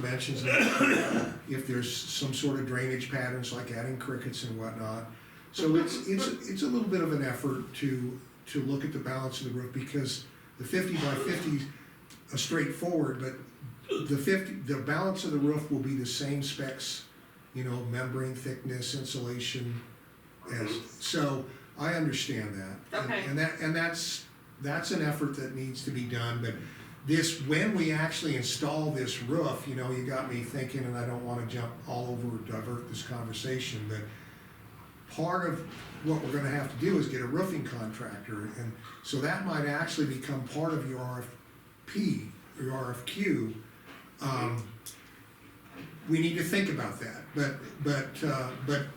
dimensions, if there's some sort of drainage patterns, like adding crickets and whatnot. So it's a little bit of an effort to look at the balance of the roof, because the 50 by 50 is straightforward, but the balance of the roof will be the same specs, you know, membrane thickness, insulation, so I understand that. Okay. And that's an effort that needs to be done, but when we actually install this roof, you know, you got me thinking, and I don't wanna jump all over or divert this conversation, but part of what we're gonna have to do is get a roofing contractor, and so that might actually become part of your RFP, or your RFQ. We need to think about that, but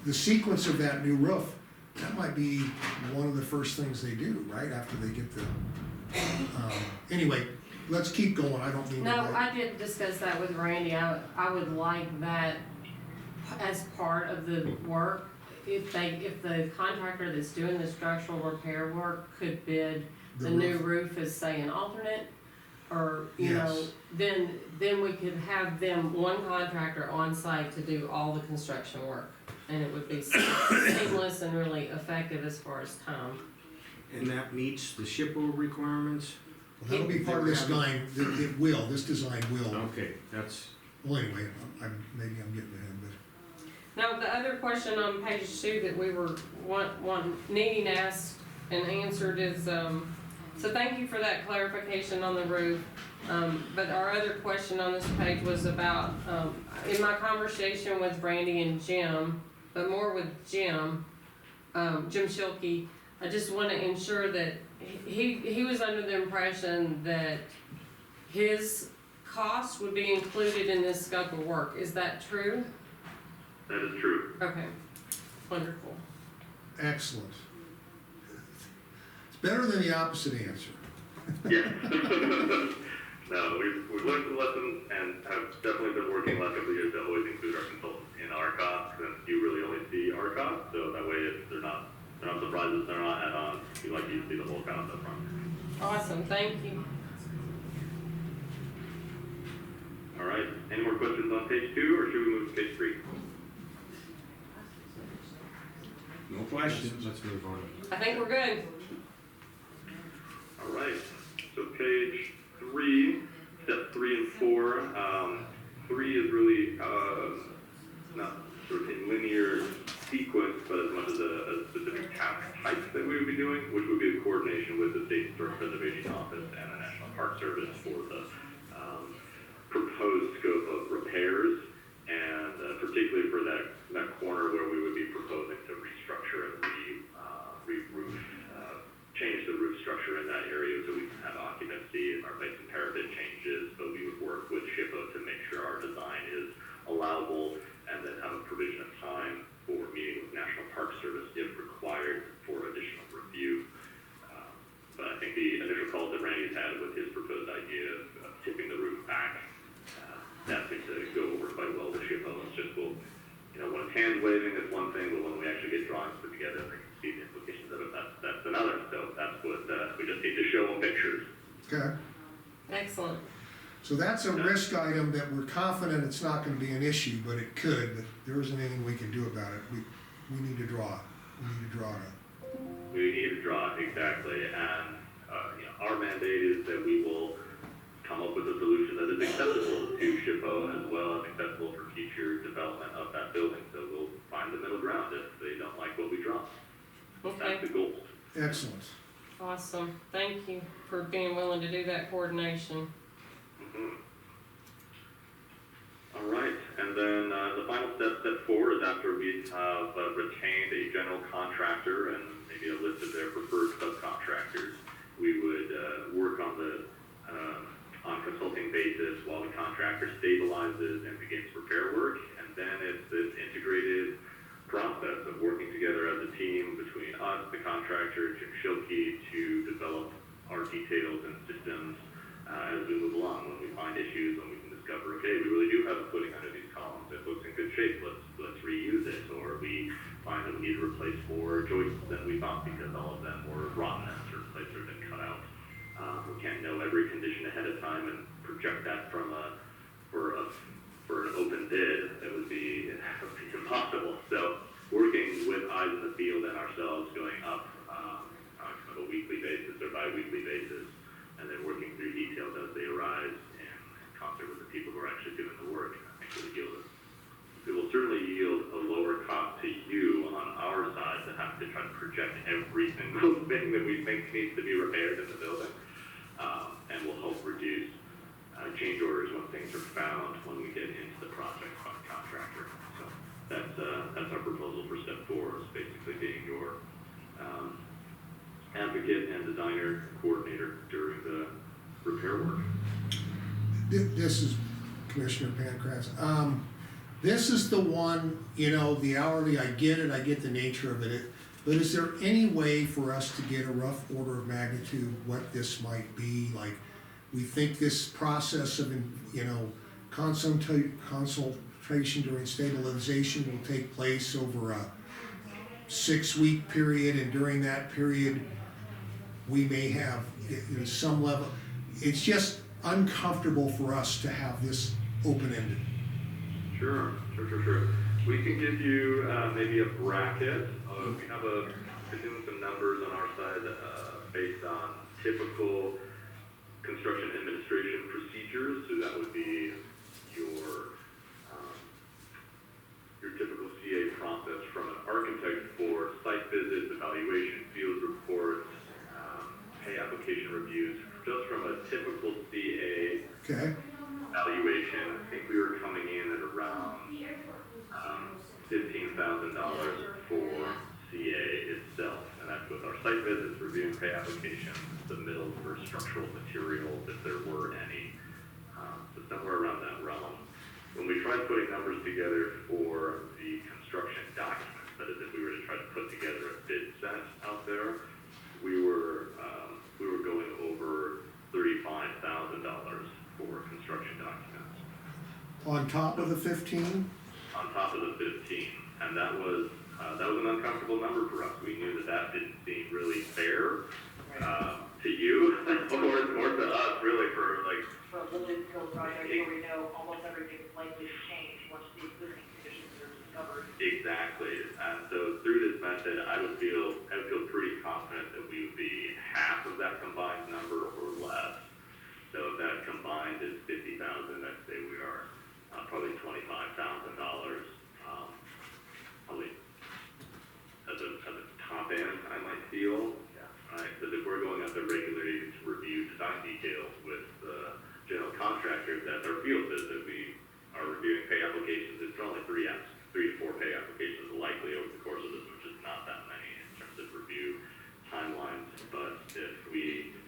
the sequence of that new roof, that might be one of the first things they do, right, after they get the, anyway, let's keep going, I don't mean to. No, I did discuss that with Randy. I would like that as part of the work. If the contractor that's doing the structural repair work could bid the new roof as, say, an alternate, or, you know, then we could have them, one contractor on site to do all the construction work. And it would be seamless and really effective as far as time. And that meets the SHPO requirements? Well, that'll be part of this design, this design will. Okay, that's... Well, anyway, maybe I'm getting ahead, but. Now, the other question on page 2 that we were needing asked and answered is, so thank you for that clarification on the roof. But our other question on this page was about, in my conversation with Brandy and Jim, but more with Jim Schilke, I just want to ensure that he was under the impression that his cost would be included in this scope of work. Is that true? That is true. Okay, wonderful. Excellent. It's better than the opposite answer. Yeah. No, we've learned some lessons and have definitely been working the last couple of years to always include our consultants in our costs, since you really only see our costs, so that way if they're not surprises, they're not add-ons, we like you to see the whole cost up front. Awesome, thank you. All right, any more questions on page 2, or should we move to page 3? No questions. Let's move on. I think we're good. All right, so page 3, step 3 and 4. 3 is really not sort of in linear sequence, but as much as a specific task type that we would be doing, which would be the coordination with the State Historic Preservation Office and the National Park Service for the proposed scope of repairs, and particularly for that corner where we would be proposing to restructure and re-roof, change the roof structure in that area so we can have occupancy and make some parapet changes. So we would work with SHPO to make sure our design is allowable, and then have a provision of time for meeting with National Park Service if required for additional review. But I think the initial calls that Randy's had with his proposed idea of tipping the roof back, that seems to go over quite well with SHPO. It's just, well, you know, when it's hand waving, it's one thing, but when we actually get drawings put together, they can see the implications of it, that's another. So that's what we just need to show them pictures. Okay, Excellent. so that's a risk item that we're confident it's not gonna be an issue, but it could, but there isn't anything we can do about it. We need to draw it. We need to draw it up. We need to draw it, exactly, and you know, our mandate is that we will come up with a solution that is acceptable to SHPO as well as acceptable for future development of that building. So we'll find the middle ground if they don't like what we draw. Okay, That's the goal. Excellent. awesome. Thank you for being willing to do that coordination. Mhm. All right, and then the final step 4, is after we have retained a general contractor and maybe a list of their preferred subcontractors, we would work on the on consulting basis while the contractor stabilizes and begins repair work, and then it's this integrated process of working together as a team between us, the contractor, Jim Schilke, to develop our details and systems as we move along. When we find issues, when we can discover, okay, we really do have a footing under these columns, it looks in good shape, let's reuse it, or we find that we need to replace more joists than we thought because all of them were rotten and certain places have been cut out. We can't know every condition ahead of time and project that for a be impossible. So working with eyes in the field and ourselves going up on kind of a weekly basis or bi-weekly basis, and then working through details as they arise and in concert with the people who are actually doing the work, I think it will certainly yield a lower cost to you on our side to have to try to project every single thing that we think needs to be repaired in the building, and will help reduce change orders when things are found when we get into the project by the contractor. So that's our proposal for step 4, is basically being your advocate and designer coordinator during the repair work. This is Commissioner Pankratz. This is the one, you know, the hourly, I get it, I get the nature of it, but is there any way for us to get a rough order of magnitude what this might be? Like, we think this process of, you know, consultation during stabilization will take place over a 6-week period, and during that period, we may have, you know, some level. It's just uncomfortable for us to have this open-ended. Sure. We can give you maybe a bracket. We have been doing some numbers on our side based on typical construction administration procedures. So that would be your typical CA process from an architect for site visits, evaluation, field reports, pay application reviews. Just from a typical CA Okay? valuation, I think we were coming in at around $15,000 for CA itself, and that's with our site visits, reviewing pay applications, submittals for structural materials if there were any, so somewhere around that realm. When we tried putting numbers together for the construction documents, that is, if we were to try to put together a bid set out there, we were going over $35,000 for construction documents. On top of the 15? On top of the 15, and that was an uncomfortable number for us. We knew that didn't seem really fair to you, or to us, really, for like. For a limited scope project where we know almost everything is likely to change once the existing conditions are discovered. Exactly, and so through this method, I would feel pretty confident that we would be half of that combined number or less. So if that combined is 50,000, I'd say we are probably $25,000, probably at the top end, I might feel. Right, because if we're going out there regularly to review design details with the general contractors, that's our field visit. We are reviewing pay applications. It's only 3 to 4 pay applications likely over the course of this, which is not that many in terms of review timelines. But if we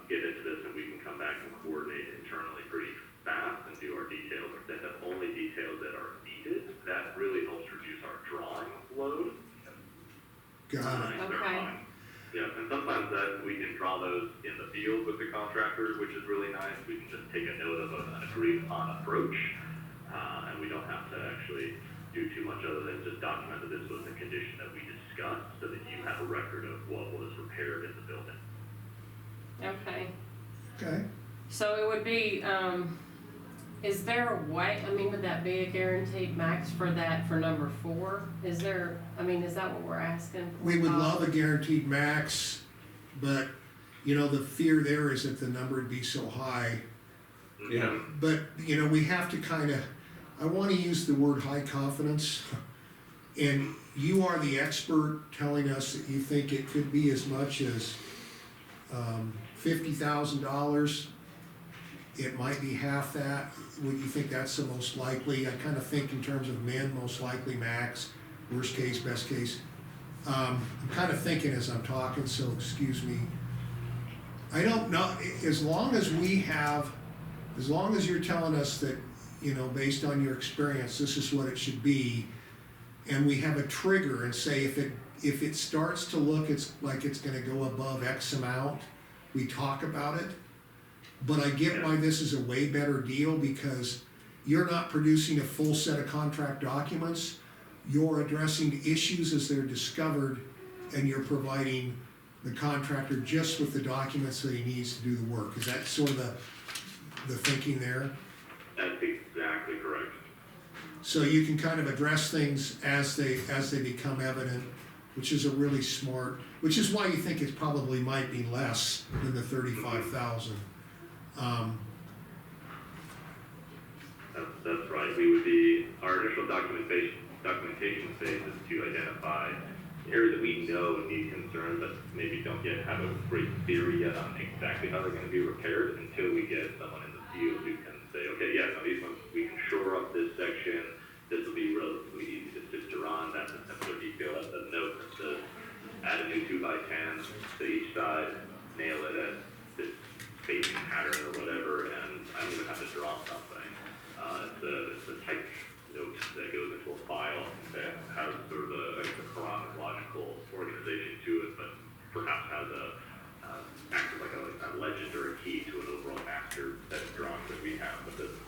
get into this and we can come back and coordinate internally pretty fast and do our details, or send up only details that are needed, that really helps reduce our drawing load. Got it. Okay. Yeah, and sometimes that we can draw those in the field with the contractor, which is really nice. We can just take a note of an agreed upon approach, and we don't have to actually do too much other than just document that this was the condition that we discussed, so that you have a record of what was repaired in the building. Okay. Okay. So it would be, is there a way, I mean, would that be a guaranteed max for that for number 4? Is there, I mean, is that what we're asking? We would love a guaranteed max, but, you know, the fear there is that the number would be so high. Yeah. But, you know, we have to kind of, I want to use the word high confidence. And you are the expert telling us that you think it could be as much as $50,000. It might be half that. Would you think that's the most likely? I kind of think in terms of most likely max, worst case, best case. I'm kind of thinking as I'm talking, so excuse me. I don't know, as long as you're telling us that, you know, based on your experience, this is what it should be, and we have a trigger and say if it starts to look like it's gonna go above X amount, we talk about it. But I get why this is a way better deal, because you're not producing a full set of contract documents. You're addressing issues as they're discovered, and you're providing the contractor just with the documents that he needs to do the work. Is that sort of the thinking there? That's exactly correct. So you can kind of address things as they become evident, which is a really smart, which is why you think it probably might be less than the 35,000. That's right. We would be, our initial documentation phase is to identify areas that we know need concern, but maybe don't yet have a great theory yet on exactly how they're gonna be repaired until we get someone in the field who can say, okay, yeah, no, these ones, we can shore up this section, this will be relatively easy to sister on, that's a simpler detail, that's a note, to add a new 2x10 to each side, nail it at this spacing pattern or whatever, and I don't even have to draw something. It's a type note that goes into a file that has sort of a chronological organization to it, but perhaps has acts like a legend or a key to an overall master set of drawings that we have, but doesn't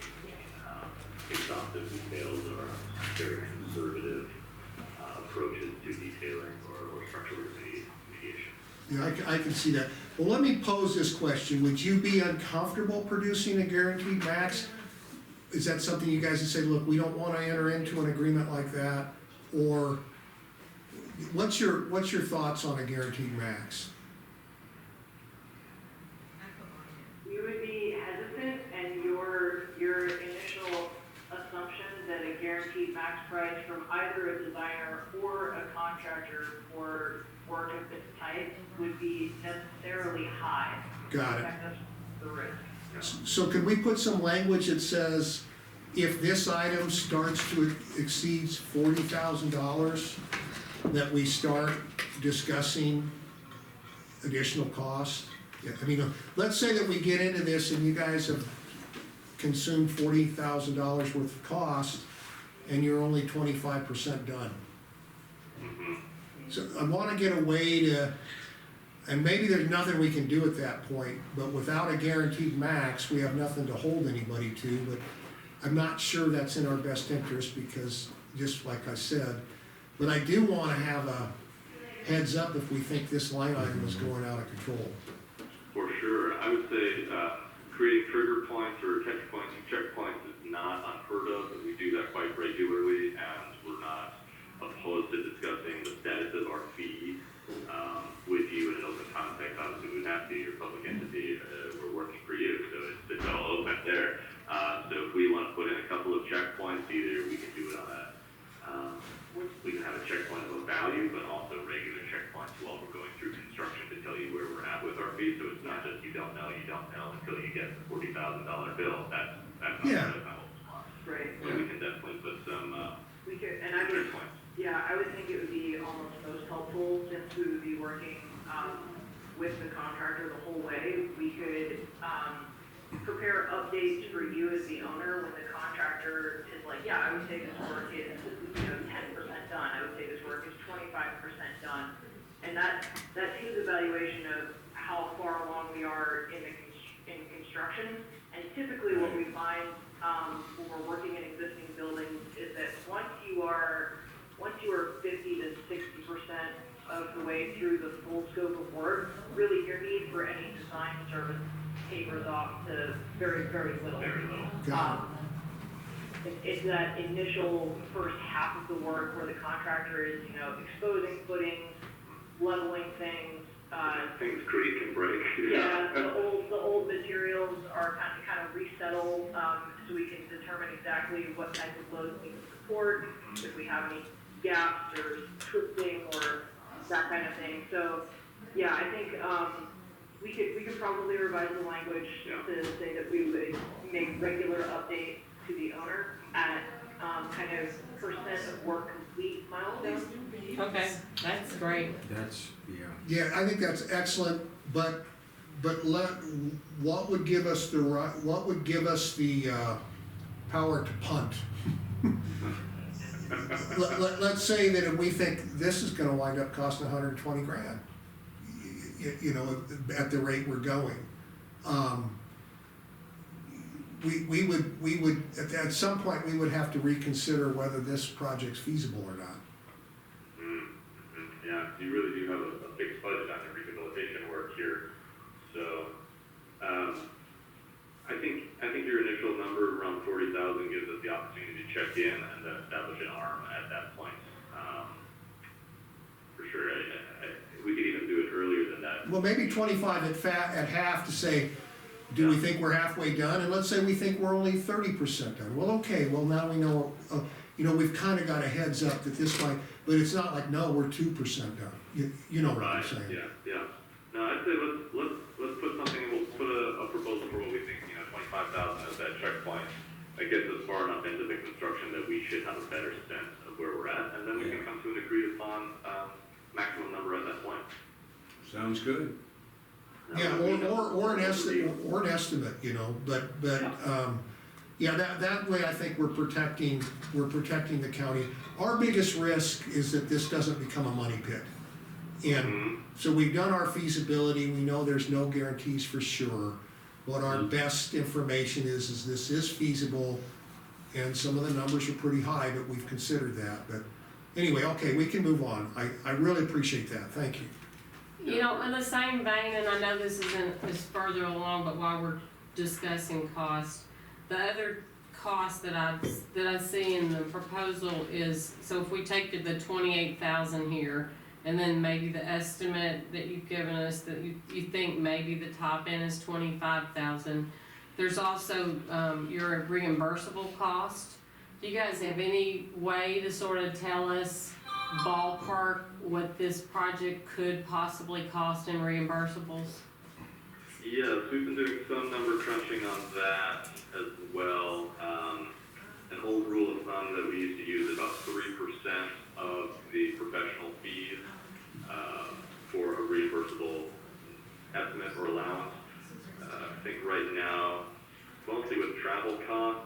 exhaustive details or very conservative approaches to detailing or structural remediation. Yeah, I can see that. Well, let me pose this question. Would you be uncomfortable producing a guaranteed max? Is that something you guys would say, look, we don't wanna enter into an agreement like that? Or what's your thoughts on a guaranteed max? You would be hesitant, and your initial assumption that a guaranteed max price from either a designer or a contractor for work of this type would be necessarily high. Got it. That's the risk. So could we put some language that says, if this item starts to exceeds $40,000, that we start discussing additional costs? Yeah, I mean, let's say that we get into this and you guys have consumed $40,000 worth of cost, and you're only 25% done. So I wanna get a way to, and maybe there's nothing we can do at that point, but without a guaranteed max, we have nothing to hold anybody to, but I'm not sure that's in our best interest because, just like I said, but I do wanna have a heads up if we think this line item is going out of control. For sure. I would say creating trigger points or catch points and checkpoints is not unheard of, and we do that quite regularly, and we're not opposed to discussing the status of our fee with you in an open context. Obviously, we would have to be your public entity. We're working for you, so it's all open there. So if we want to put in a couple of checkpoints, either we can do it on a, we can have a checkpoint of a value, but also regular checkpoints while we're going through construction to tell you where we're at with our fee. So it's not just you don't know until you get the $40,000 bill. That's not Yeah. the whole spot. Right. So we can definitely put some We could, and I would, checkpoints. yeah, I would think it would be almost most helpful, since we would be working, with the contractor the whole way. We could, prepare updates for you as the owner when the contractor is like, yeah, I would say this work is, 10% done, I would say this work is 25% done. And that seems evaluation of how far along we are in construction. And typically what we find, when we're working in existing buildings is that once you are 50 to 60% of the way through the full scope of work, really your need for any design service tapers off to very, very little. Very little. Got It's that initial first half of the work where the contractor is, exposing footings, leveling things, Things creak and break. yeah, the old materials are kind of resettle, so we can determine exactly what type of loads we can support, if we have any gaps or twisting or that kind of thing. So, yeah, I think, we could probably revise the language to say that we would make regular updates to the owner at, kind of percent of work complete milestones. Okay, that's great. That's, yeah. Yeah, I think that's excellent, but what would give us the power to punt? Let's say that if we think this is gonna wind up costing $120,000, at the rate we're going. We would, at some point, we would have to reconsider whether this project's feasible or not. Yeah, you really do have a fixed budget on the rehabilitation work here. So, I think your initial number around 40,000 gives us the opportunity to check in, and then well, maybe 25 at half to say, do we think we're halfway done? And let's say we think we're only 30% done. Well, okay, well, now we know, we've kind of got a heads up that this might, but it's not like, no, we're 2% done. You know what I'm Right, saying? yeah. No, I'd say let's put something, we'll put a proposal for what we think, 25,000 as that checkpoint. That gets us far enough into the construction that we should have a better sense of where we're at, and then we can come to an agreed upon, maximum number at that point. Sounds good. Yeah, or an estimate, yeah, that way I think we're protecting the county. Our biggest risk is that this doesn't become a money pit. And so we've done our feasibility, we know there's no guarantees for sure. What our best information is this is feasible, and some of the numbers are pretty high, but we've considered that. But anyway, okay, we can move on. I really appreciate that, thank you. You know, in the same vein, and I know this is further along, but while we're discussing cost, the other cost that I see in the proposal is, so if we take the 28,000 here, and then maybe the estimate that you've given us that you think maybe the top end is 25,000. There's also your reimbursable cost. Do you guys have any way to sort of tell us ballpark what this project could possibly cost in reimbursables? Yes, we've been doing some number crunching on that as well. An old rule of thumb that we used to use is about 3% of the professional fees for a reimbursable estimate or allowance. I think right now, mostly with travel costs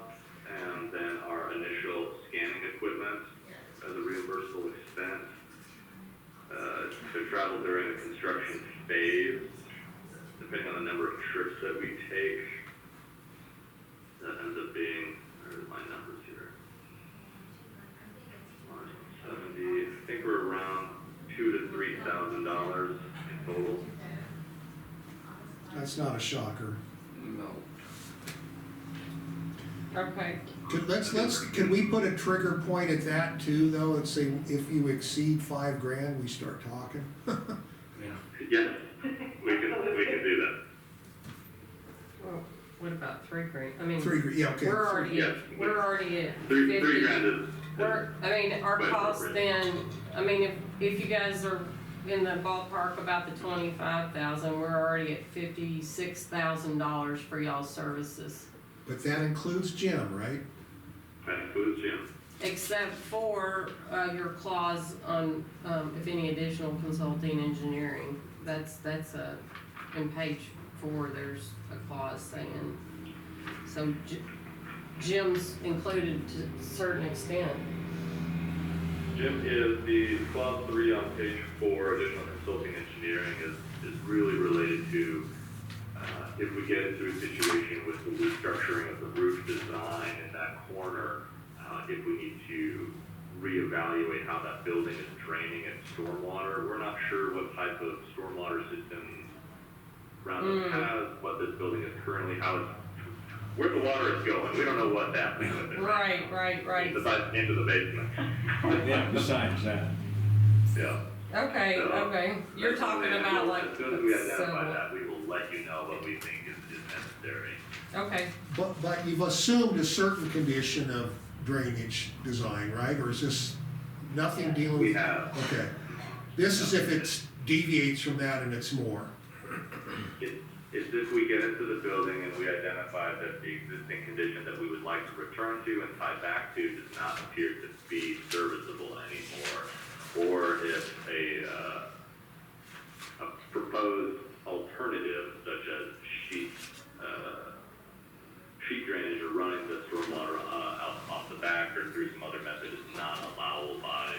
and then our initial scanning equipment as a reimbursable expense. To travel during the construction phase, depending on the number of trips that we take, that ends up being, where's my numbers here? 70, I think we're around $2,000 to $3,000 in total. That's not a shocker. Okay. Can we put a trigger point at that too, though, and say if you exceed $5,000, we start talking? Yes, we can do that. Well, what about $3,000? I mean, Yeah, okay. we're already Yeah. at, we're already at Three 50. grand is. Our quite cost appropriate. then, I mean, if you guys are in the ballpark about the 25,000, we're already at $56,000 for y'all's services. But that includes Jim, right? That includes Jim. Except for, your clause on, if any additional consulting engineering. That's in page 4, there's a clause saying, so Jim's included to a certain extent. Jim is the clause 3 on page 4, additional consulting engineering is really related to if we get into a situation with the restructuring of the roof design in that corner, if we need to reevaluate how that building is draining its stormwater. We're not sure what type of stormwater system Roundup has, what this building is currently, where the water is going. We don't know what's happening with it. Right. Into the basement. Yeah, besides that. Yeah. Okay. You're talking about like. As soon as we identify so- that, we will let you know what we think is necessary. Okay. But you've assumed a certain condition of drainage design, right? Or is this nothing dealing with? We have. Okay. This is if it deviates from that and it's more. It's if we get into the building and we identify that the existing condition that we would like to return to and tie back to does not appear to be serviceable anymore, or if a proposed alternative such as sheet drainage or running the stormwater out off the back or through some other method is not allowable by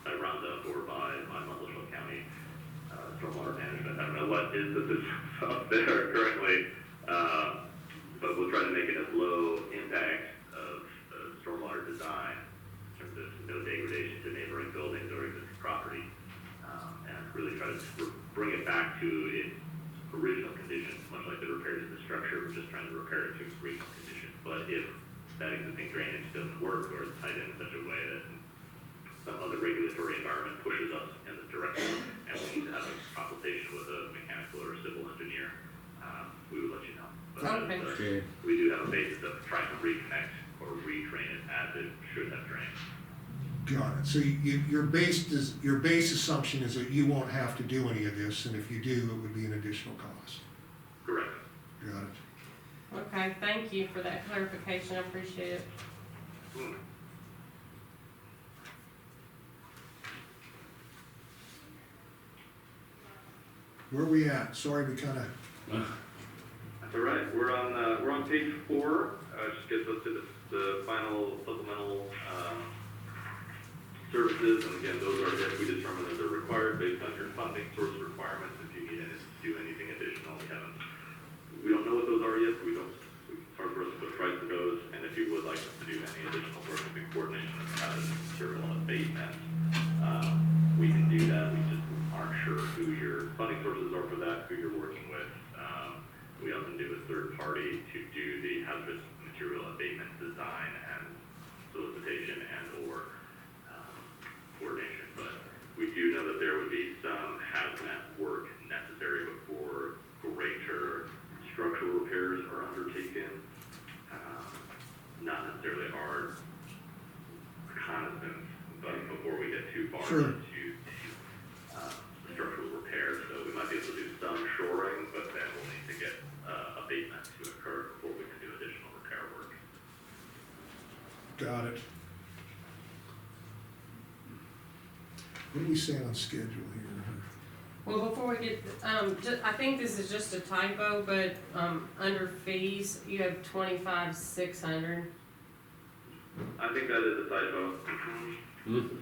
Roundup or by Muscle County stormwater management. I don't know what is the system up there currently, but we'll try to make it as low impact of stormwater design in terms of no degradation to neighboring buildings or existing property, and really try to bring it back to its original condition, much like the repairs of the structure. We're just trying to repair it to its original condition. But if that existing drainage doesn't work or it's tied in such a way that some other regulatory environment pushes us in this direction, and we need to have a consultation with a mechanical or civil engineer, we would let you know. But Okay. Okay. we do have a basis of trying to reconnect or redrain it as it should have drained. Got it. So your base assumption is that you won't have to do any of this, and if you do, it would be an additional cost. Correct. Got it. Okay, thank you for that clarification, I appreciate it. Hmm. Where are we at? Sorry, we kinda, That's all right. We're on page 4. Just gets us to the final supplemental services, and again, those are if we determine that they're required based on your funding source requirements. If you need to do anything additional, we don't know what those are yet. It's hard for us to put a price to those. And if you would like us to do any additional work in coordination with material abatement, we can do that. We just aren't sure who your funding sources are for that, who you're working with. We often do a third party to do the hazardous material abatement design and solicitation and or coordination. But we do know that there would be some hazmat work necessary before greater structural repairs are undertaken. Not necessarily our reconnaissance, but before we get too far Sure. into structural repairs. So we might be able to do some shoring, but then we'll need to get abatement to occur before we can do additional repair work. got it. What are we saying on schedule here? Well, before we get, I think this is just a typo, but, under fees, you have 25,600. I think that is a typo.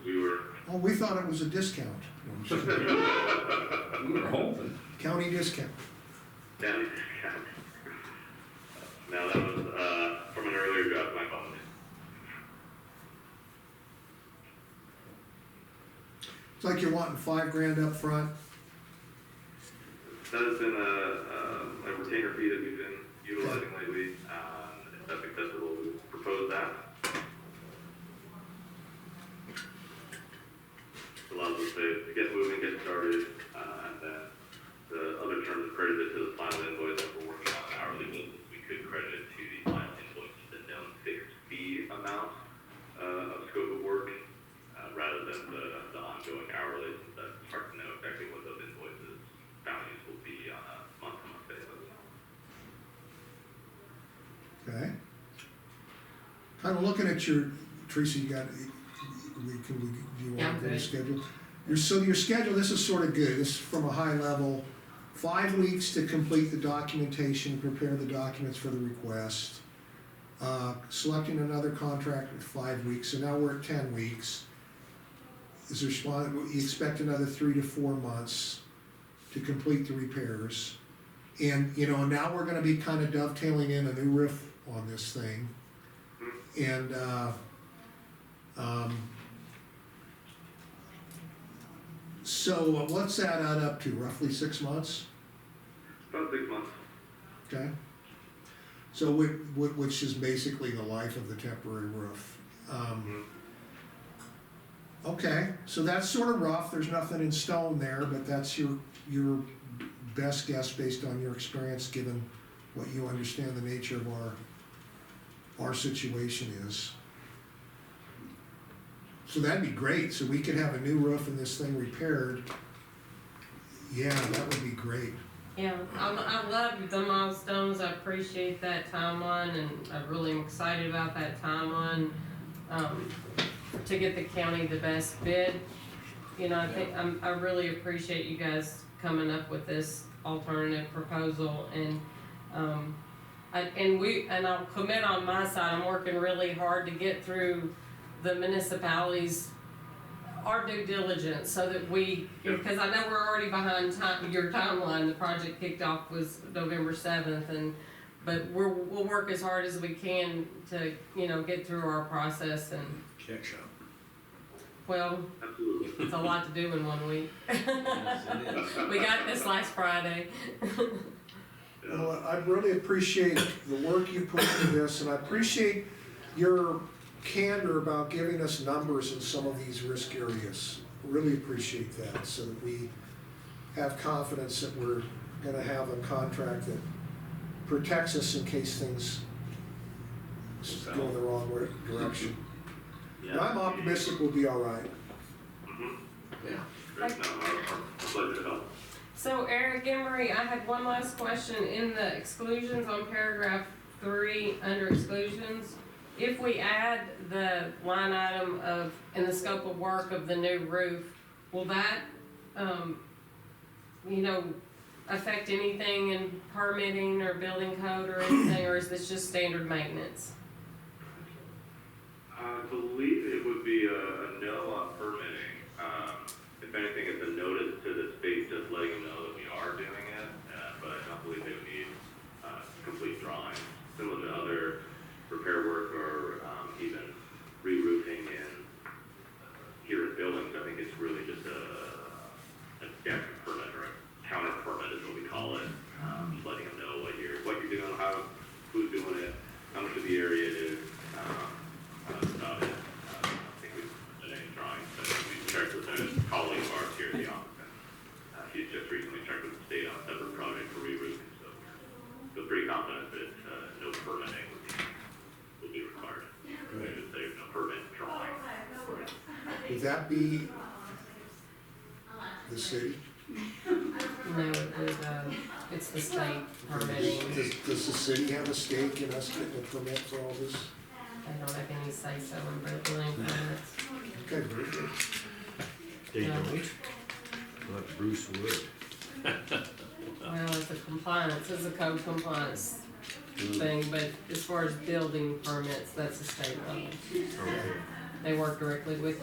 We were, Oh, we thought it was a discount. No, I'm just kidding. We were hoping. County discount. county discount. Now that was, from an earlier draft, my apologies. It's like you're wanting $5,000 up front. That has been a retainer fee that we've been utilizing lately. If that's acceptable, we will propose that. Allows us to get moving, get started, and then the other terms credited to the final invoice that we're working on hourly basis. We could credit it to the final invoice, the known fixed fee amount of scope of work, rather than the ongoing hourly. Since that's hard to know exactly what those invoices values will be on a month-to-month basis. Okay. Kind of looking at your, Teresa, you got, do you Yeah, want to go to good. schedule? Your schedule, this is sort of good. This is from a high level. 5 weeks to complete the documentation, prepare the documents for the request. Selecting another contract with 5 weeks, so now we're at 10 weeks. Is there, you expect another 3 to 4 months to complete the repairs. And, you know, now we're gonna be kind of dovetailing in a new roof on this thing. And, so what's that add up to, roughly 6 months? About 6 months. Okay. So which is basically the life of the temporary roof. Okay, so that's sort of rough, there's nothing in stone there, but that's your best guess based on your experience, given what you understand the nature of our situation is. So that'd be great, so we could have a new roof and this thing repaired. Yeah, that would be great. Yeah, I love the milestones, I appreciate that timeline, and I really am excited about that timeline, to get the county the best bid. You know, I think, I really appreciate you guys coming up with this alternative proposal, and, I'll commit on my side, I'm working really hard to get through the municipalities' our due diligence, so that we, because I know we're already behind your timeline. The project kicked off was November 7th, but we'll work as hard as we can to, you know, get through our process. And Catch up. well, Absolutely. it's a lot to do in 1 week. Yes, it is. We got this last Friday. Well, I really appreciate the work you put into this, and I appreciate your candor about giving us numbers in some of these risk areas. Really appreciate that, so that we have confidence that we're gonna have a contract that protects us in case things go in the wrong direction. And I'm optimistic we'll be all right. Great, no, our pleasure to help. So Eric Emery, I had one last question. In the exclusions on paragraph 3, under exclusions, if we add the line item of, in the scope of work of the new roof, will that, affect anything in permitting or building code or anything, or is this just standard maintenance? I believe it would be a no on permitting. If anything, it's a notice to the state just letting them know that we are doing it, but I don't believe they would need complete drawings. Similar to other repair work or even re-roofing in here in buildings, I think it's really just a deck permit or a counter permit is what we call it. Just letting them know what you're doing, who's doing it, how much of the area it is. That's about it. I don't think we've done any drawings, but we checked with a colleague of ours here at the office, and he's just recently checked with the state on a separate project for re-roofing, so feel pretty confident that no permitting would be required. I should say no permit drawing. Would that be the city? No, it's the state permitting. Does the city have a stake in us getting a permit for all this? They don't have any say-so in building permits. Okay, very good. They Yeah. don't? What Bruce would. Well, it's a code compliance thing, but as far as building permits, that's a state level. Okay. They work directly with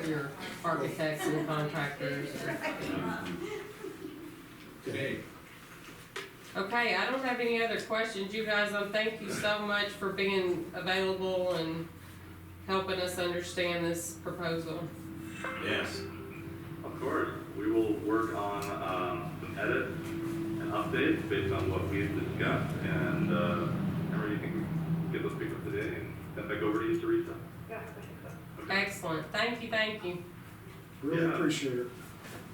your architects and contractors. Okay. Okay, I don't have any other questions. You guys, thank you so much for being available and helping us understand this proposal. Yes. Of course, we will work on some edits and updates based on what we've discussed, and Emery, you can get those people today and send back over to you, Teresa? Yeah, I think so. Okay. Excellent, thank you. Really Yeah. appreciate it.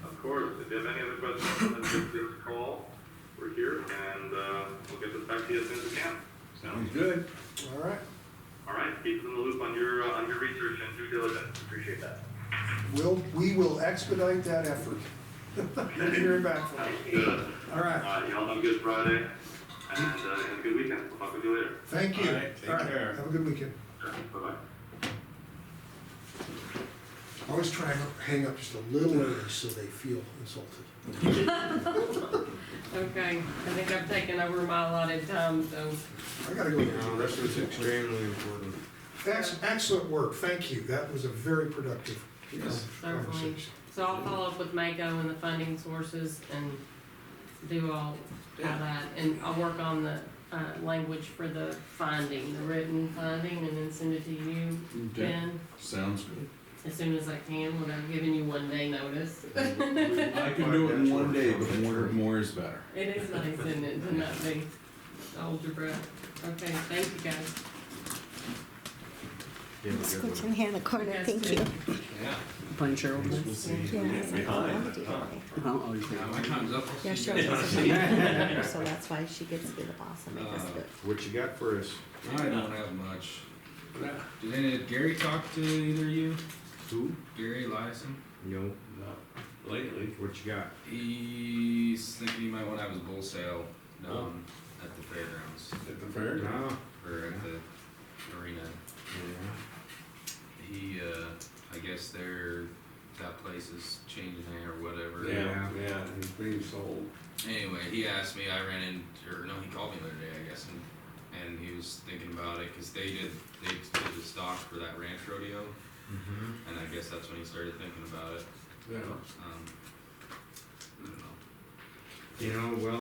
Of course, if you have any other questions, then just give us a call. We're here, and we'll get this back to you as soon as we can. Sounds good. All right. All right, keep us in the loop on your research and due diligence. Appreciate that. We will expedite that effort. Good hearing back from you. Good. All right. Y'all have a good Friday, and have a good weekend. We'll talk with you later. Thank you. All right, take All right, care. have a good weekend. Bye-bye. Always try and hang up just a little early so they feel insulted. Okay, I think I've taken over my allotted time, so. I gotta go. No, this was extremely important. Excellent work, thank you. That was a very productive Yes. Certainly. conversation. So I'll follow up with Mako and the funding sources and do all that. And I'll work on the, language for the finding, the written finding, and then send it to you, Okay, Ben, sounds good. as soon as I can, without giving you 1 day notice. I can do it in one day, but more is better. It is nice, isn't it, to not be, hold your breath. Okay, thank you guys. You have a Let's good go one. to Hannah Corner, Yes, thank you. Yeah. Punch her. We'll see. Yeah, I was like, oh, I would do that. Oh, you think? My time's up. Yeah, sure. So that's why she gets to be the boss and make us do it. What you got for us? I don't have much. Did Gary talk to either of you? Who? Gary Lyson? No. Lately. What you got? He's thinking he might want to have his bull sale down at the fairgrounds At the fair? No. or at the arena. He, I guess that place is changing or whatever. Yeah, he's being sold. Anyway, he asked me. I ran in, or no, he called me the other day, I guess, and he was thinking about it because they did the stock for that ranch rodeo, Mm-hmm. and I guess that's when he started thinking about it. Yeah. I don't know. You know, well,